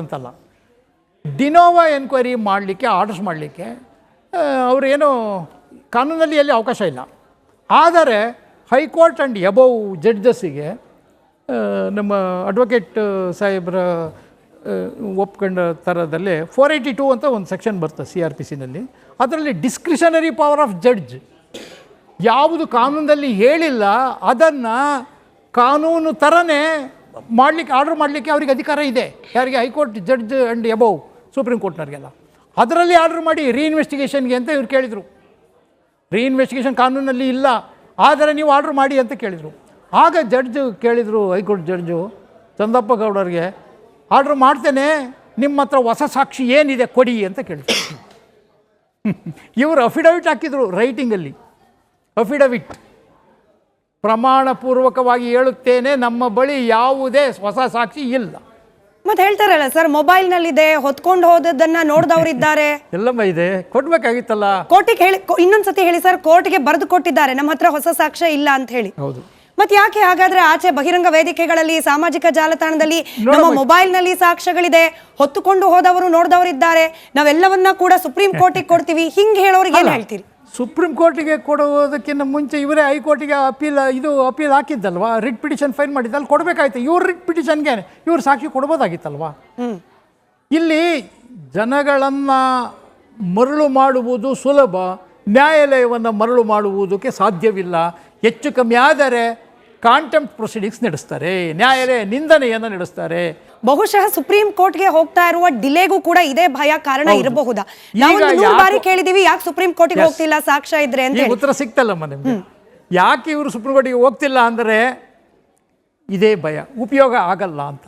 ಅಂತಲ್ಲ, ಡಿನೋವಾ ಎನ್ಕ್ವೈರಿ ಮಾಡಲಿಕ್ಕೆ ಆರ್ಡರ್ಸ್ ಮಾಡಲಿಕ್ಕೆ ಅವರೇನು ಕಾನೂನಲ್ಲಿ ಎಲ್ಲಿ ಅವಕಾಶ ಇಲ್ಲ. ಆದರೆ ಹೈಕೋರ್ಟ್ ಆ್ಯಂಡ್ ಎಬವ್ ಜಡ್ಜಸ್ಸಿಗೆ ನಮ್ಮ ಅಡ್ವೊಕೇಟ್ ಸಾಹೇಬ್ರ ಒಪ್ಕೊಂಡ ಥರದಲ್ಲೇ 482 ಅಂತ ಒಂದು ಸೆಕ್ಷನ್ ಬರ್ತದೆ CRPCನಲ್ಲಿ. ಅದರಲ್ಲಿ ಡಿಸ್ಕ್ರಿಷನರಿ ಪವರ್ ಆಫ್ ಜಡ್ಜ್, ಯಾವುದು ಕಾನೂನಲ್ಲಿ ಹೇಳಿಲ್ಲ ಅದನ್ನು ಕಾನೂನು ಥರನೇ ಮಾಡಲಿಕ್ಕೆ ಆರ್ಡರ್ ಮಾಡಲಿಕ್ಕೆ ಅವ್ರಿಗೆ ಅಧಿಕಾರ ಇದೆ. ಯಾರಿಗೆ? High court judge and above supreme ಕೋರ್ಟ್ನವ್ರಿಗೆಲ್ಲ. ಅದರಲ್ಲಿ ಆರ್ಡರ್ ಮಾಡಿ ರೀಇನ್ವೆಸ್ಟಿಗೇಷನ್ಗೆ ಅಂತ ಇವ್ರು ಕೇಳಿದರು. ರೀಇನ್ವೆಸ್ಟಿಗೇಷನ್ ಕಾನೂನಲ್ಲಿ ಇಲ್ಲ, ಆದರೆ ನೀವು ಆರ್ಡರ್ ಮಾಡಿ ಅಂತ ಕೇಳಿದರು. ಆಗ ಜಡ್ಜ್ ಕೇಳಿದರು, ಹೈಕೋರ್ಟ್ ಜಡ್ಜು ಚಂದಪ್ಪ ಗೌಡರಿಗೆ, ಆರ್ಡ್ರ್ ಮಾಡ್ತೇನೆ, ನಿಮ್ಮ ಹತ್ರ ಹೊಸ ಸಾಕ್ಷಿ ಏನಿದೆ ಕೊಡಿ ಅಂತ ಕೇಳಿದ್ರು. ಇವರು ಅಫಿಡವಿಟ್ ಹಾಕಿದರು ರೈಟಿಂಗಲ್ಲಿ. ಅಫಿಡವಿಟ್ ಪ್ರಮಾಣಪೂರ್ವಕವಾಗಿ ಹೇಳುತ್ತೇನೆ, ನಮ್ಮ ಬಳಿ ಯಾವುದೇ ಹೊಸ ಸಾಕ್ಷಿ ಇಲ್ಲ. ಮತ್ತೆ ಹೇಳ್ತಾರಲ್ಲ ಸರ್, ಮೊಬೈಲ್ನಲ್ಲಿದೆ, ಹೊತ್ಕೊಂಡು ಹೋದದ್ದನ್ನ ನೋಡಿದವರಿದ್ದಾರೆ, ಎಲ್ಲಮ್ಮ ಇದೆ, ಕೊಡ್ಬೇಕಾಗಿತ್ತಲ್ಲ. ಕೋರ್ಟಿಗೆ ಹೇಳಿ, ಇನ್ನೊಂದ್ಸತಿ ಹೇಳಿ ಸರ್. ಕೋರ್ಟ್ಗೆ ಬರೆದು ಕೊಟ್ಟಿದ್ದಾರೆ ನಮ್ಮ ಹತ್ರ ಹೊಸ ಸಾಕ್ಷ್ಯ ಇಲ್ಲ ಅಂತ ಹೇಳಿ. ಹೌದು. ಮತ್ತೆ ಯಾಕೆ ಹಾಗಾದ್ರೆ ಆಚೆ ಬಹಿರಂಗ ವೇದಿಕೆಗಳಲ್ಲಿ, ಸಾಮಾಜಿಕ ಜಾಲತಾಣದಲ್ಲಿ ನಮ್ಮ ಮೊಬೈಲ್ ನಲ್ಲಿ ಸಾಕ್ಷ್ಯಗಳಿದೆ, ಹೊತ್ತುಕೊಂಡು ಹೋದವರು ನೋಡಿದವರಿದ್ದಾರೆ, ನಾವೆಲ್ಲವನ್ನ ಕೂಡ ಸುಪ್ರೀಂ ಕೋರ್ಟಿಗೆ ಕೊಡ್ತೀವಿ, ಹಿಂಗೆ ಹೇಳೋರಿಗೆ ಏನು ಹೇಳ್ತೀರಿ? ಸುಪ್ರೀಂ ಕೋರ್ಟಿಗೆ ಕೊಡುವುದಕ್ಕಿಂತ ಮುಂಚೆ ಇವರೇ ಹೈಕೋರ್ಟಿಗೆ ಅಪೀಲ್ ಹಾಕಿದ್ದಲ್ವಾ, ರಿಟ್ ಪಿಟಿಷನ್ ಫೈಲ್ ಮಾಡಿದ್ದಲ್ಲಿ ಕೊಡಬೇಕಾಯ್ತು. ಇವ್ರು ರಿಟ್ ಪಿಟಿಷನ್ಗೆ ಇವ್ರು ಸಾಕ್ಷಿ ಕೊಡ್ಬೋದಾಗಿತ್ತಲ್ವಾ. ಇಲ್ಲಿ ಜನಗಳನ್ನು ಮರಳು ಮಾಡುವುದು ಸುಲಭ, ನ್ಯಾಯಾಲಯವನ್ನು ಮರಳು ಮಾಡುವುದಕ್ಕೆ ಸಾಧ್ಯವಿಲ್ಲ. ಹೆಚ್ಚು ಕಮ್ಮಿ ಆದರೆ ಕಾಂಟೆಂಪ್ಟ್ ಪ್ರೊಸೀಡಿಂಗ್ಸ್ ನಡೆಸ್ತಾರೆ, ನ್ಯಾಯಾಲಯ ನಿಂದನೆಯನ್ನು ನಡೆಸ್ತಾರೆ. ಬಹುಶಃ ಸುಪ್ರೀಂ ಕೋರ್ಟ್ಗೆ ಹೋಗ್ತಾ ಇರುವ ಡಿಲೇಗೂ ಕೂಡ ಇದೇ ಭಯ ಕಾರಣ ಇರಬಹುದಾ? ನಾವು 100 ಬಾರಿ ಕೇಳಿದೀವಿ, ಯಾಕೆ ಸುಪ್ರೀಂ ಕೋರ್ಟ್ಗೆ ಹೋಗ್ತಿಲ್ಲ ಸಾಕ್ಷ್ಯ ಇದ್ರೆ ಅಂತ. ಉತ್ತರ ಸಿಕ್ತಲ್ಲಮ್ಮ ನಿಮ್ಗೆ. ಯಾಕೆ ಇವರು ಸುಪ್ರೀಂ ಕೋರ್ಟಿಗೆ ಹೋಗ್ತಿಲ್ಲ ಅಂದರೆ ಇದೇ ಭಯ, ಉಪಯೋಗ ಆಗಲ್ಲ ಅಂತ.